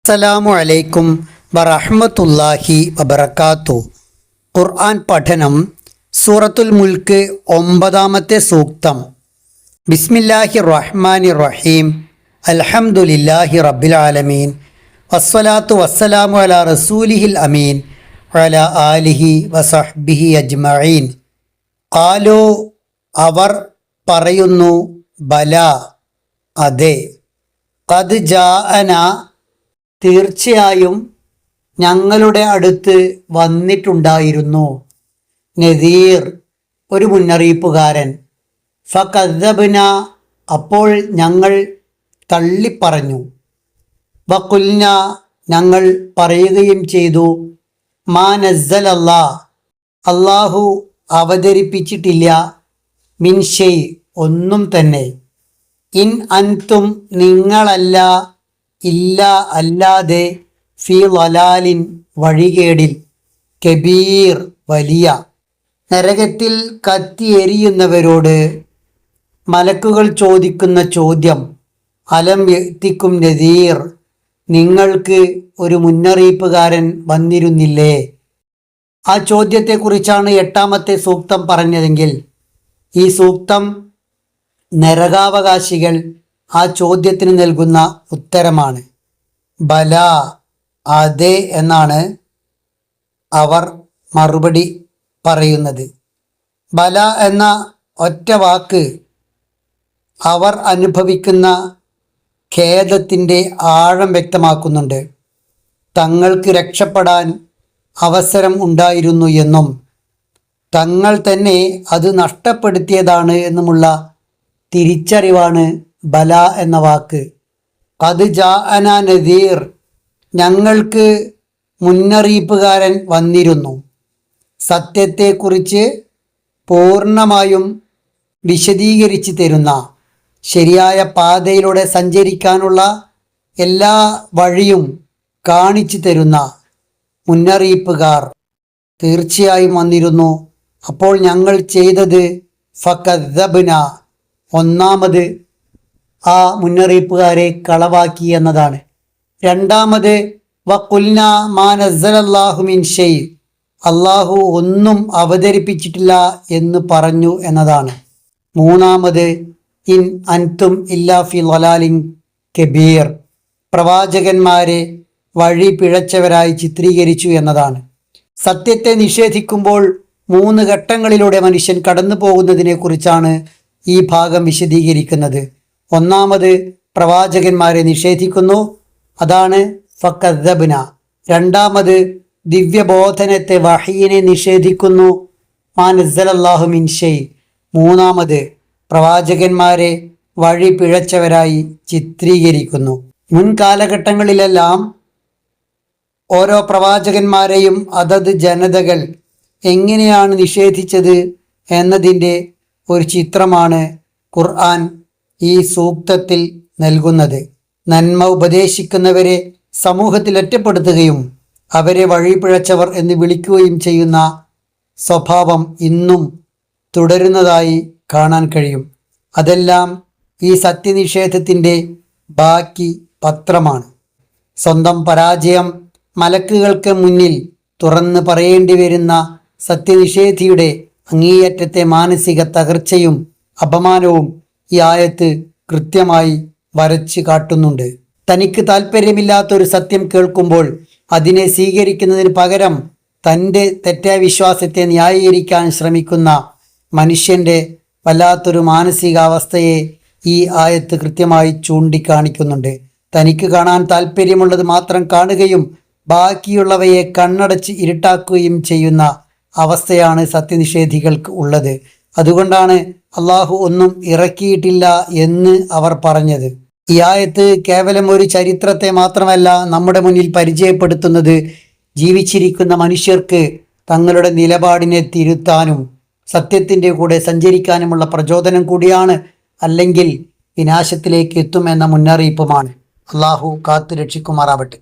അസ്സലാമു അലൈക്കും വറഹ്മത്തുള്ളാഹി വബറകാതുഹു. ഖുർആൻ പഠനം സൂറത്തുൽ മുൽക്ക് 9-ാമത്തെ സൂക്തം. ബിസ്മില്ലാഹിർ റഹ്മാനിർ റഹീം. അൽഹംദുലില്ലാഹി റബ്ബിൽ ആലമീൻ വസ്സലാത്തു വസ്സലാമു അലാ റസൂലിഹിൽ അമീൻ വഅലാ ആലിഹി വസഹ്ബിഹി അജ്മഈൻ. ഖാലൂ, അവർ പറയുന്നു, ബല, അതെ, ഖദ് ജാഅനാ, തീർച്ചയായും ഞങ്ങളുടെ അടുത്ത് വന്നിട്ടുണ്ടായിരുന്നു, നദീർ, ഒരു മുന്നറിയിപ്പുകാരൻ. ഫകദ്ദബ്ന, അപ്പോൾ ഞങ്ങൾ തള്ളിപ്പറഞ്ഞു. വഖുൽന, ഞങ്ങൾ പറയുകയും ചെയ്തു, മാ നസ്സലല്ലാ, അല്ലാഹു അവതരിപ്പിച്ചിട്ടില്ല, മിൻ ഷൈ, ഒന്നും തന്നെ, ഇൻ അൻതും, നിങ്ങളല്ല, ഇല്ല, അല്ലാതെ, ഫീ ളലാലിൻ, വഴികേടിൽ, കബീർ, വലിയ. നരകത്തിൽ കത്തിയെരിയുന്നവരോട് മലക്കുകൾ ചോദിക്കുന്ന ചോദ്യം, അലം യഅ്തിക്കും നദീർ, നിങ്ങൾക്ക് ഒരു മുന്നറിയിപ്പുകാരൻ വന്നിരുന്നില്ലേ? ആ ചോദ്യത്തെക്കുറിച്ചാണ് 8-ാമത്തെ സൂക്തം പറഞ്ഞതെങ്കിൽ ഈ സൂക്തം നരകാവകാശികൾ ആ ചോദ്യത്തിന് നൽകുന്ന ഉത്തരമാണ്. ബല, അതെ എന്നാണ് അവർ മറുപടി പറയുന്നത്. ബല എന്ന ഒറ്റ വാക്ക് അവർ അനുഭവിക്കുന്ന ഖേദത്തിൻ്റെ ആഴം വ്യക്തമാക്കുന്നുണ്ട്. തങ്ങൾക്ക് രക്ഷപ്പെടാൻ അവസരം ഉണ്ടായിരുന്നു എന്നും തങ്ങൾ തന്നെ അത് നഷ്ടപ്പെടുത്തിയതാണ് എന്നുമുള്ള തിരിച്ചറിവാണ് ബല എന്ന വാക്ക്. ഖദ് ജാഅനാ നദീർ, ഞങ്ങൾക്ക് മുന്നറിയിപ്പുകാരൻ വന്നിരുന്നു. സത്യത്തെക്കുറിച്ച് പൂർണ്ണമായും വിശദീകരിച്ച് തരുന്ന, ശരിയായ പാതയിലൂടെ സഞ്ചരിക്കാനുള്ള എല്ലാ വഴിയും കാണിച്ചു തരുന്ന മുന്നറിയിപ്പുകാർ തീർച്ചയായും വന്നിരുന്നു. അപ്പോൾ ഞങ്ങൾ ചെയ്തത് ഫകദ്ദബ്ന, ഒന്നാമത് ആ മുന്നറിയിപ്പുകാരെ കളവാക്കി എന്നതാണ്. രണ്ടാമത് വഖുൽന മാ നസ്സലല്ലാഹു മിൻ ഷൈ, അല്ലാഹു ഒന്നും അവതരിപ്പിച്ചിട്ടില്ല എന്ന് പറഞ്ഞു എന്നതാണ്. മൂന്നാമത് ഇൻ അൻതും ഇല്ലാ ഫി ളലാലിൻ കബീർ, പ്രവാചകന്മാരെ വഴി പിഴച്ചവരായി ചിത്രീകരിച്ചു എന്നതാണ്. സത്യത്തെ നിഷേധിക്കുമ്പോൾ 3 ഘട്ടങ്ങളിലൂടെ മനുഷ്യൻ കടന്നു പോകുന്നതിനെക്കുറിച്ചാണ് ഈ ഭാഗം വിശദീകരിക്കുന്നത്. ഒന്നാമത് പ്രവാചകന്മാരെ നിഷേധിക്കുന്നു, അതാണ് ഫകദ്ദബ്ന. രണ്ടാമത് ദിവ്യബോധനത്തെ, വഹീനെ നിഷേധിക്കുന്നു, മാ നസ്സലല്ലാഹു മിൻ ഷൈ. മൂന്നാമത് പ്രവാചകന്മാരെ വഴി പിഴച്ചവരായി ചിത്രീകരിക്കുന്നു. മുൻകാലഘട്ടങ്ങളിലെല്ലാം ഓരോ പ്രവാചകന്മാരെയും അതത് ജനതകൾ എങ്ങനെയാണ് നിഷേധിച്ചത് എന്നതിൻ്റെ ഒരു ചിത്രമാണ് ഖുർആൻ ഈ സൂക്തത്തിൽ നൽകുന്നത്. നന്മ ഉപദേശിക്കുന്നവരെ സമൂഹത്തിൽ ഒറ്റപ്പെടുത്തുകയും അവരെ വഴിപിഴച്ചവർ എന്ന് വിളിക്കുകയും ചെയ്യുന്ന സ്വഭാവം ഇന്നും തുടരുന്നതായി കാണാൻ കഴിയും. അതെല്ലാം ഈ സത്യനിഷേധത്തിൻ്റെ ബാക്കി പത്രമാണ്. സ്വന്തം പരാജയം മലക്കുകൾക്ക് മുന്നിൽ തുറന്ന് പറയേണ്ടി വരുന്ന സത്യനിഷേധിയുടെ അങ്ങേയറ്റത്തെ മാനസിക തകർച്ചയും അപമാനവും ഈ ആയത്ത് കൃത്യമായി വരച്ച് കാട്ടുന്നുണ്ട്. തനിക്ക് താല്പര്യമില്ലാത്തൊരു സത്യം കേൾക്കുമ്പോൾ അതിനെ സ്വീകരിക്കുന്നതിന് പകരം തൻ്റെ തെറ്റായ വിശ്വാസത്തെ ന്യായീകരിക്കാൻ ശ്രമിക്കുന്ന മനുഷ്യൻ്റെ വല്ലാത്തൊരു മാനസികാവസ്ഥയെ ഈ ആയത്ത് കൃത്യമായി ചൂണ്ടിക്കാണിക്കുന്നുണ്ട്. തനിക്ക് കാണാൻ താല്പര്യമുള്ളത് മാത്രം കാണുകയും ബാക്കിയുള്ളവയെ കണ്ണടച്ച് ഇരുട്ടാക്കുകയും ചെയ്യുന്ന അവസ്ഥയാണ് സത്യനിഷേധികൾക്ക് ഉള്ളത്. അതുകൊണ്ടാണ് അള്ളാഹു ഒന്നും ഇറക്കിയിട്ടില്ല എന്ന് അവർ പറഞ്ഞത്. ഈ ആയത്ത് കേവലം ഒരു ചരിത്രത്തെ മാത്രമല്ല നമ്മുടെ മുന്നിൽ പരിചയപ്പെടുത്തുന്നത്, ജീവിച്ചിരിക്കുന്ന മനുഷ്യർക്ക് തങ്ങളുടെ നിലപാടിനെ തിരുത്താനും സത്യത്തിൻ്റെ കൂടെ സഞ്ചരിക്കാനുമുള്ള പ്രചോദനം കൂടിയാണ്, അല്ലെങ്കിൽ വിനാശത്തിലേക്ക് എത്തുമെന്ന മുന്നറിയിപ്പുമാണ്. അള്ളാഹു കാത്തു രക്ഷിക്കുമാറാവട്ടെ.